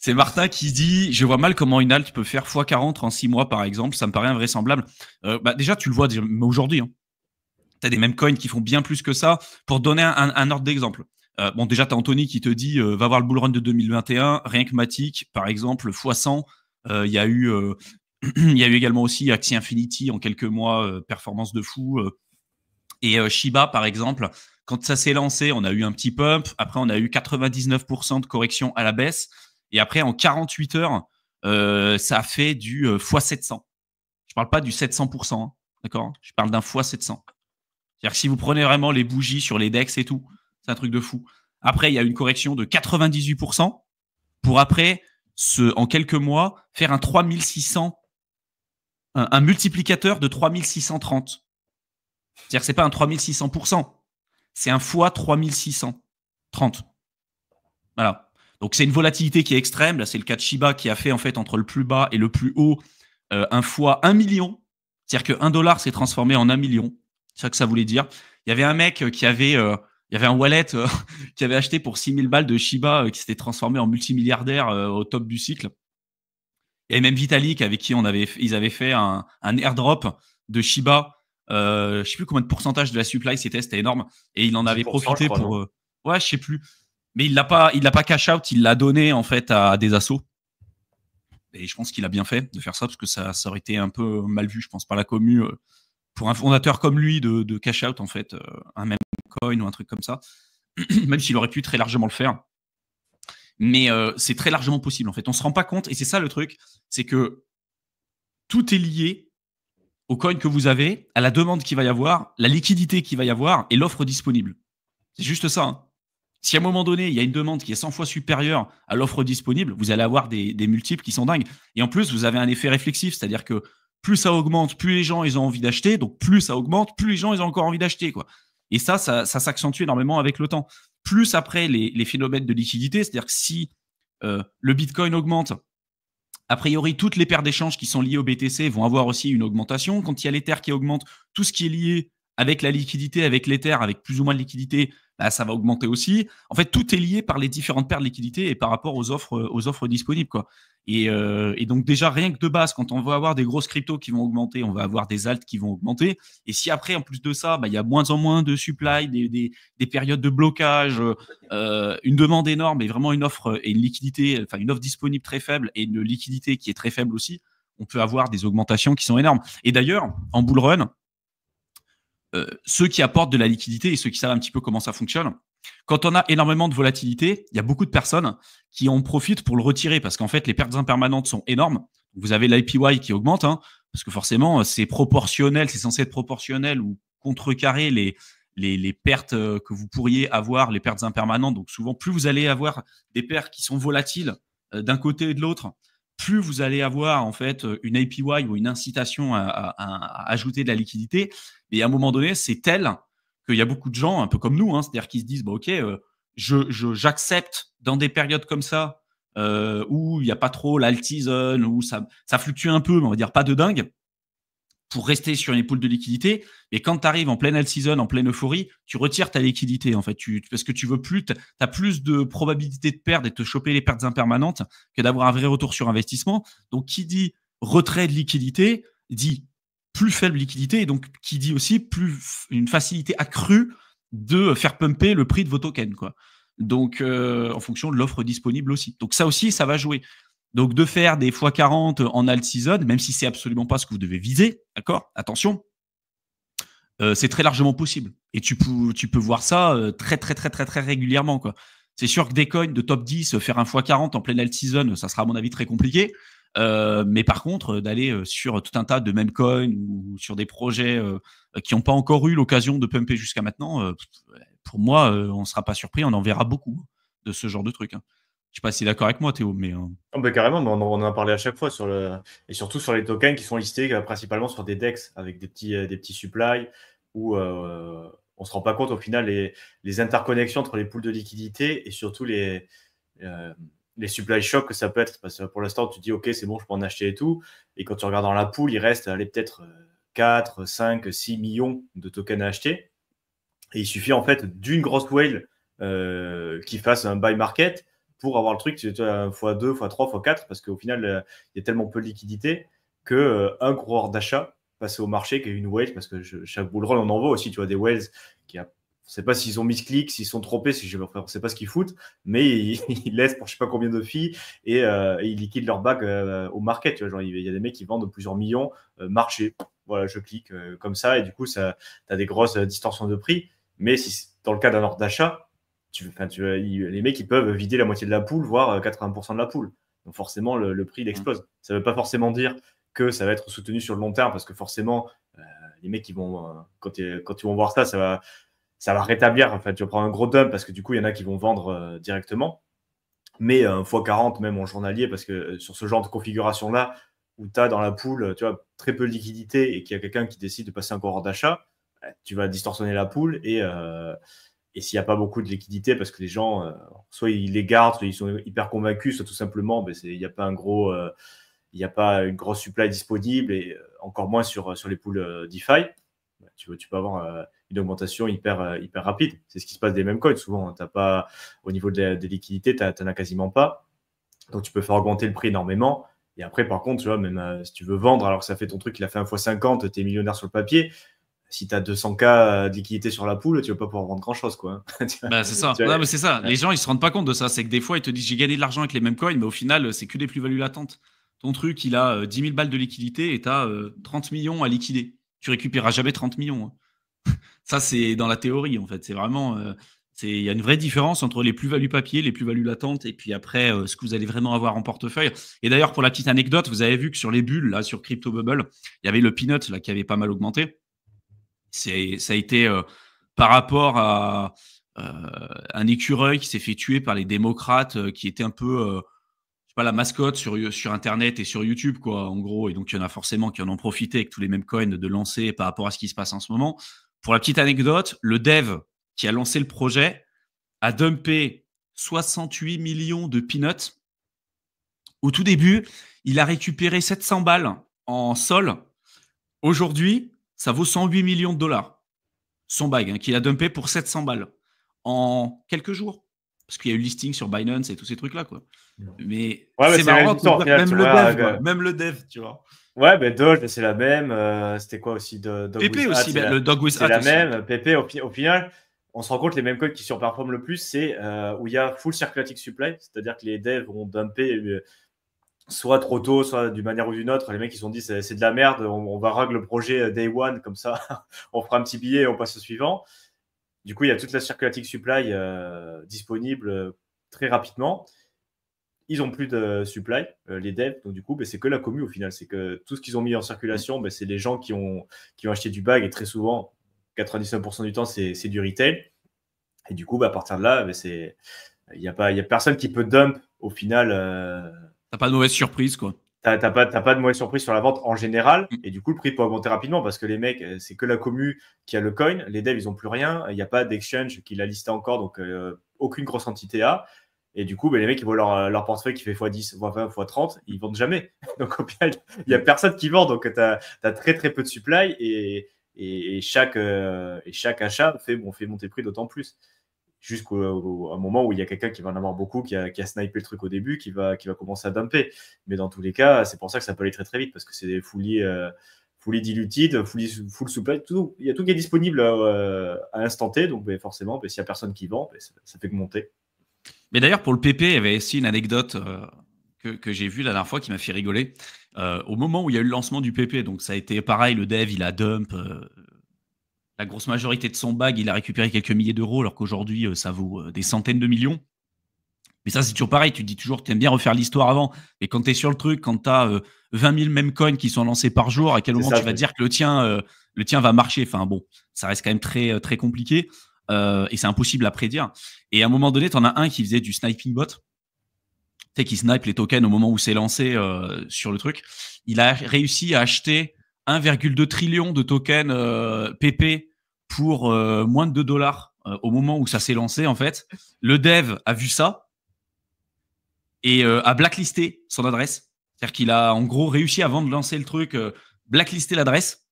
C'est Martin qui dit, je vois mal comment une alt peut faire x40 en 6 mois, par exemple. Ça me paraît invraisemblable. Déjà, tu le vois aujourd'hui. Hein. Tu as des mêmes coins qui font bien plus que ça. Pour donner un ordre d'exemple. Bon, déjà, tu as Anthony qui te dit, va voir le bull run de 2021. Rien que Matic, par exemple, x100. Il y a eu... il y a eu également aussi Axie Infinity en quelques mois, performance de fou. Et Shiba, par exemple, quand ça s'est lancé, on a eu un petit pump. Après, on a eu 99% de correction à la baisse. Et après, en 48 heures, ça a fait du x700. Je parle pas du 700%, hein, d'accord? Je parle d'un x700. C'est-à-dire que si vous prenez vraiment les bougies sur les DEX et tout, c'est un truc de fou. Après, il y a une correction de 98% pour après, en quelques mois, faire un 3600, un multiplicateur de 3630. C'est-à-dire que c'est pas un 3600%, c'est un fois 3630. Voilà. Donc c'est une volatilité qui est extrême. Là, c'est le cas de Shiba qui a fait en fait entre le plus bas et le plus haut un fois 1 million. C'est-à-dire que 1 dollar s'est transformé en 1 million. C'est ça que ça voulait dire. Il y avait un mec qui avait, il y avait un wallet qui avait acheté pour 6000 balles de Shiba qui s'était transformé en multimilliardaire au top du cycle. Il y avait même Vitalik avec qui ils avaient fait un airdrop de Shiba. Je sais plus combien de pourcentage de la supply c'était énorme. Et il en avait profité crois, pour. Ouais, je sais plus. Mais il l'a pas cash out, il l'a donné en fait à des assos. Et je pense qu'il a bien fait de faire ça parce que ça aurait été un peu mal vu, je pense, par la commu pour un fondateur comme lui de cash out en fait un même coin ou un truc comme ça. Même s'il aurait pu très largement le faire. Mais c'est très largement possible en fait. On se rend pas compte et c'est ça le truc, c'est que tout est lié au coin que vous avez, à la demande qu'il va y avoir, la liquidité qu'il va y avoir et l'offre disponible. C'est juste ça. Hein. Si à un moment donné, il y a une demande qui est 100 fois supérieure à l'offre disponible, vous allez avoir des multiples qui sont dingues. Et en plus, vous avez un effet réflexif, c'est-à-dire que plus ça augmente, plus les gens ils ont envie d'acheter, donc plus ça augmente, plus les gens ils ont encore envie d'acheter. Quoi. Et ça s'accentue énormément avec le temps. Plus après les phénomènes de liquidité, c'est-à-dire que si le Bitcoin augmente, a priori, toutes les paires d'échanges qui sont liées au BTC vont avoir aussi une augmentation. Quand il y a l'Ether qui augmente, tout ce qui est lié avec la liquidité, avec l'Ether, avec plus ou moins de liquidité, bah, ça va augmenter aussi. En fait, tout est lié par les différentes paires de liquidité et par rapport aux offres disponibles. Quoi. Et donc déjà, rien que de base, quand on va avoir des grosses cryptos qui vont augmenter, on va avoir des alts qui vont augmenter. Et si après, en plus de ça, bah, il y a moins en moins de supply, des périodes de blocage, une demande énorme et vraiment une offre et une liquidité, enfin une offre disponible très faible et une liquidité qui est très faible aussi, on peut avoir des augmentations qui sont énormes. Et d'ailleurs, en bull run, ceux qui apportent de la liquidité et ceux qui savent un petit peu comment ça fonctionne, quand on a énormément de volatilité, il y a beaucoup de personnes qui en profitent pour le retirer parce qu'en fait, les pertes impermanentes sont énormes. Vous avez l'IPY qui augmente, hein, parce que forcément, c'est proportionnel, c'est censé être proportionnel ou contrecarrer les pertes que vous pourriez avoir, les pertes impermanentes. Donc souvent, plus vous allez avoir des pertes qui sont volatiles d'un côté et de l'autre, plus vous allez avoir en fait une APY ou une incitation à ajouter de la liquidité. Et à un moment donné, c'est tel qu'il y a beaucoup de gens, un peu comme nous, hein, c'est-à-dire qui se disent, bah, ok, j'accepte dans des périodes comme ça où il n'y a pas trop l'alt-season, où ça fluctue un peu, mais on va dire pas de dingue, pour rester sur une pool de liquidité. Et quand tu arrives en pleine alt-season, en pleine euphorie, tu retires ta liquidité, en fait, parce que tu veux plus, tu as plus de probabilité de perdre et de te choper les pertes impermanentes que d'avoir un vrai retour sur investissement. Donc, qui dit retrait de liquidité, dit plus faible liquidité, et donc qui dit aussi plus une facilité accrue de faire pumper le prix de vos tokens, quoi. Donc, en fonction de l'offre disponible aussi. Donc, ça aussi, ça va jouer. Donc, de faire des x40 en alt season, même si c'est absolument pas ce que vous devez viser, d'accord? Attention, c'est très largement possible. Et tu peux voir ça très, très, très, très, très régulièrement, quoi. C'est sûr que des coins de top 10, faire un x40 en pleine alt season, ça sera à mon avis très compliqué. Mais par contre, d'aller sur tout un tas de meme coins ou sur des projets qui n'ont pas encore eu l'occasion de pumper jusqu'à maintenant, pour moi, on ne sera pas surpris, on en verra beaucoup de ce genre de trucs. Hein. Je ne sais pas si tu es d'accord avec moi, Théo, mais... Oh, bah, carrément, mais on en a parlé à chaque fois et surtout sur les tokens qui sont listés principalement sur des DEX avec des petits supplies où on ne se rend pas compte au final les interconnexions entre les pools de liquidité et surtout les supply shocks que ça peut être. Parce que pour l'instant, tu dis ok, c'est bon, je peux en acheter et tout. Et quand tu regardes dans la pool, il reste peut-être 4, 5, 6 millions de tokens à acheter. Et il suffit en fait d'une grosse whale qui fasse un buy market pour avoir le truc, tu as x2, x3, x4, parce qu'au final, il y a tellement peu de liquidité que un gros ordre d'achat passer au marché qui est une whale, parce que chaque bull run, on en voit aussi, tu vois, des whales qui a je ne sais pas s'ils ont mis ce clic, s'ils sont trompés, on ne sait pas ce qu'ils foutent, mais ils laissent pour je ne sais pas combien de filles et ils liquident leur bague au market. Tu vois, genre, il y a des mecs qui vendent plusieurs millions, marché, voilà, je clique comme ça, et du coup, tu as des grosses distorsions de prix. Mais si, dans le cas d'un ordre d'achat, les mecs ils peuvent vider la moitié de la poule, voire 80% de la poule. Donc forcément, le prix il explose. Ça ne veut pas forcément dire que ça va être soutenu sur le long terme, parce que forcément, les mecs ils vont, quand ils vont voir ça va rétablir. En fait, tu vas prendre un gros dump parce que du coup, il y en a qui vont vendre directement. Mais x40 même en journalier, parce que sur ce genre de configuration-là, où tu as dans la poule, tu vois, très peu de liquidité et qu'il y a quelqu'un qui décide de passer un coureur d'achat, tu vas distorsionner la poule et s'il n'y a pas beaucoup de liquidité, parce que les gens, soit ils les gardent, soit ils sont hyper convaincus, soit tout simplement, il n'y a pas il n'y a pas une grosse supply disponible et encore moins sur les poules DeFi. Tu peux avoir une augmentation hyper rapide. C'est ce qui se passe des mêmes coins souvent. T'as pas, au niveau des liquidités, tu n'en as quasiment pas. Donc, tu peux faire augmenter le prix énormément. Et après, par contre, tu vois, même si tu veux vendre, alors que ça fait ton truc, il a fait 1x50, tu es millionnaire sur le papier. Si tu as 200K de liquidité sur la poule, tu ne vas pas pouvoir vendre grand-chose, quoi. Bah, c'est ça. Non, mais c'est ça. Les gens, ils se rendent pas compte de ça. C'est que des fois, ils te disent j'ai gagné de l'argent avec les mêmes coins, mais au final, c'est que des plus-values latentes. Ton truc, il a 10 000 balles de liquidité et tu as 30 millions à liquider. Tu récupéreras jamais 30 millions. Ça, c'est dans la théorie, en fait. C'est vraiment. Il y a une vraie différence entre les plus-values papier, les plus-values latentes, et puis après, ce que vous allez vraiment avoir en portefeuille. Et d'ailleurs, pour la petite anecdote, vous avez vu que sur les bulles, là, sur Crypto Bubble, il y avait le peanut là, qui avait pas mal augmenté. Ça a été par rapport à un écureuil qui s'est fait tuer par les démocrates, qui était un peu je sais pas, la mascotte sur Internet et sur YouTube, quoi, en gros. Et donc, il y en a forcément qui en ont profité avec tous les mêmes coins de lancer par rapport à ce qui se passe en ce moment. Pour la petite anecdote, le dev qui a lancé le projet a dumpé 68 millions de peanuts. Au tout début, il a récupéré 700 balles en sol. Aujourd'hui, ça vaut 108 millions de dollars. Son bag, qu'il a dumpé pour 700 balles en quelques jours. Parce qu'il y a eu le listing sur Binance et tous ces trucs-là, quoi. Mais ouais, c'est marrant, même le dev, tu vois. Ouais, Doge, c'est la même. C'était quoi aussi Pépé aussi, le Dog with c'est la même. Pépé, au final, on se rend compte les mêmes codes qui surperforment le plus, c'est où il y a full circulating supply, c'est-à-dire que les devs vont dumper soit trop tôt, soit d'une manière ou d'une autre. Les mecs, ils se sont dit c'est de la merde, on va règle le projet day one, comme ça, on fera un petit billet et on passe au suivant. Du coup, il y a toute la circulating supply disponible très rapidement. Ils n'ont plus de supply, les devs, donc du coup, c'est que la commu au final. C'est que tout ce qu'ils ont mis en circulation, c'est les gens qui ont acheté du bag, et très souvent, 99% du temps, c'est du retail. Et du coup, à partir de là, il n'y a personne qui peut dump au final. T'as pas de mauvaise surprise, quoi. T'as pas de mauvaise surprise sur la vente en général, et du coup, le prix peut augmenter rapidement parce que les mecs, c'est que la commu qui a le coin. Les devs, ils n'ont plus rien. Il n'y a pas d'exchange qui l'a listé encore, donc aucune grosse entité a. Et du coup, les mecs, ils voient leur portefeuille qui fait x10, x20, x30, ils vendent jamais. Donc, au final, il n'y a personne qui vend. Donc, tu as très, très peu de supply et chaque achat fait monter le prix d'autant plus. Jusqu'à un moment où il y a quelqu'un qui va en avoir beaucoup, qui a snipé le truc au début, qui va commencer à dumper. Mais dans tous les cas, c'est pour ça que ça peut aller très, très vite parce que c'est des fully diluted, full supply. Il y a tout qui est disponible à l'instant T. Donc, forcément, s'il n'y a personne qui vend, ça fait que monter. Mais d'ailleurs, pour le PP, il y avait aussi une anecdote que j'ai vue la dernière fois qui m'a fait rigoler. Au moment où il y a eu le lancement du PP, donc ça a été pareil, le dev, il a dump la grosse majorité de son bag, il a récupéré quelques milliers d'euros, alors qu'aujourd'hui, ça vaut des centaines de millions. Mais ça, c'est toujours pareil, tu te dis toujours, tu aimes bien refaire l'histoire avant. Et quand tu es sur le truc, quand tu as 20 000 mêmes coins qui sont lancés par jour, à quel moment tu vas dire que le tien va marcher? Enfin bon, ça reste quand même très, très compliqué. Et c'est impossible à prédire. Et à un moment donné, tu en as un qui faisait du sniping bot, tu sais, qui snipe les tokens au moment où c'est lancé sur le truc. Il a réussi à acheter 1,2 trillion de tokens PP pour moins de $2 au moment où ça s'est lancé, en fait. Le dev a vu ça et a blacklisté son adresse. C'est-à-dire qu'il a en gros réussi avant de lancer le truc, blacklister l'adresse.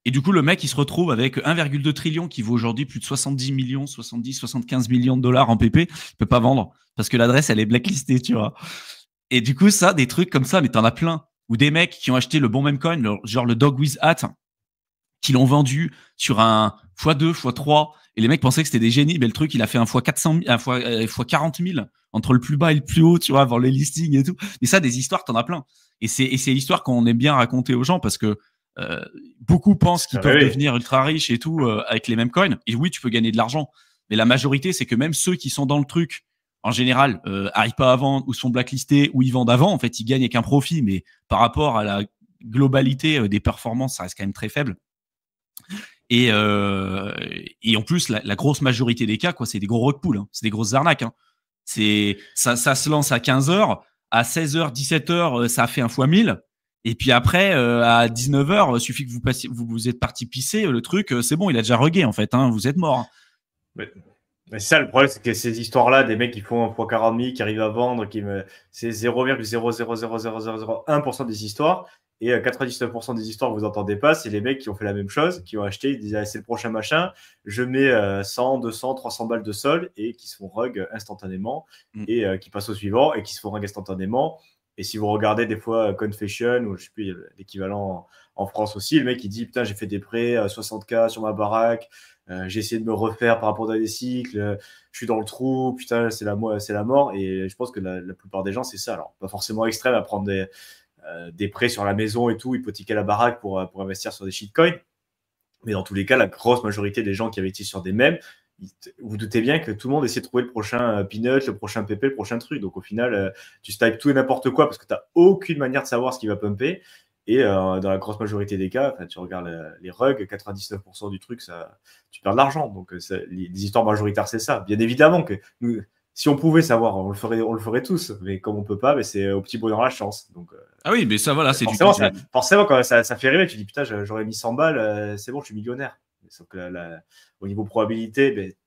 Et du coup, le mec, il se retrouve avec 1,2 trillion qui vaut aujourd'hui plus de 70 millions, 70, 75 millions de dollars en PP. Il peut pas vendre parce que l'adresse, elle est blacklistée, tu vois. Et du coup, ça, des trucs comme ça, mais t'en as plein. Ou des mecs qui ont acheté le bon même coin, genre le Dog with Hat, qui l'ont vendu sur un x2, x3. Et les mecs pensaient que c'était des génies, mais le truc, il a fait un x 400 000, un x 40 000 entre le plus bas et le plus haut, tu vois, avant les listings et tout. Mais ça, des histoires, t'en as plein. Et c'est l'histoire qu'on aime bien raconter aux gens parce que beaucoup pensent qu'ils peuvent devenir ultra riches et tout avec les mêmes coins. Et oui, tu peux gagner de l'argent. Mais la majorité, c'est que même ceux qui sont dans le truc, en général, arrivent pas à vendre ou sont blacklistés ou ils vendent avant. En fait, ils gagnent avec un profit. Mais par rapport à la globalité des performances, ça reste quand même très faible. Et en plus, la grosse majorité des cas, quoi, c'est des gros rug pulls, hein. C'est des grosses arnaques. Hein. Ça se lance à 15h, à 16h, 17h, ça a fait un fois 1000. Et puis après, à 19h, suffit que vous êtes parti pisser, le truc, c'est bon, il a déjà rugué en fait. Hein, vous êtes mort. Mais c'est ça le problème, c'est que ces histoires-là, des mecs qui font un x 40 000, qui arrivent à vendre, c'est 0,00001% des histoires. Et 99% des histoires que vous n'entendez pas, c'est les mecs qui ont fait la même chose, qui ont acheté, ils disaient ah, c'est le prochain machin, je mets 100, 200, 300 balles de sol et qui se font rug instantanément et qui passent au suivant et qui se font rug instantanément. Et si vous regardez des fois Confession ou je sais plus l'équivalent en France aussi, le mec il dit putain j'ai fait des prêts 60K sur ma baraque, j'ai essayé de me refaire par rapport à des cycles, je suis dans le trou, putain c'est la mort. Et je pense que la plupart des gens c'est ça. Alors pas forcément extrême à prendre des prêts sur la maison et tout, hypothéquer la baraque pour investir sur des shitcoins. Mais dans tous les cas, la grosse majorité des gens qui avaient été sur des mèmes, vous doutez bien que tout le monde essaie de trouver le prochain peanut, le prochain PP, le prochain truc. Donc au final, tu snipes tout et n'importe quoi parce que tu n'as aucune manière de savoir ce qui va pumper. Et dans la grosse majorité des cas, tu regardes les rugs, 99% du truc, tu perds de l'argent. Donc les histoires majoritaires, c'est ça. Bien évidemment que nous, si on pouvait savoir, on le ferait tous. Mais comme on peut pas, mais c'est au petit bonheur la chance. Donc, ah oui, mais ça, voilà, c'est forcément, quand ça fait rêver, tu dis putain, j'aurais mis 100 balles, c'est bon, je suis millionnaire. Sauf que au niveau probabilité,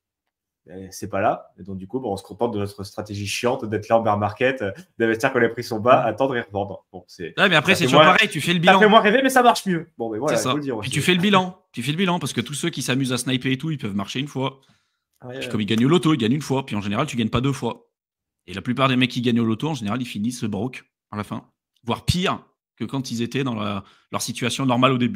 c'est pas là. Et donc, du coup, on se contente de notre stratégie chiante d'être là en bear market, d'investir quand les prix sont bas, attendre et revendre. Bon, ouais, mais après, c'est toujours pareil. Tu fais le bilan. Ça fait moins rêver, mais ça marche mieux. Bon, mais voilà, il faut le dire. Puis tu fais le bilan. Tu fais le bilan parce que tous ceux qui s'amusent à sniper et tout, ils peuvent marcher une fois. Puis comme ils gagnent au loto, ils gagnent une fois. Puis en général, tu gagnes pas 2 fois. Et la plupart des mecs qui gagnent au loto, en général, ils finissent broke à la fin. Voire pire que quand ils étaient dans leur situation normale au début.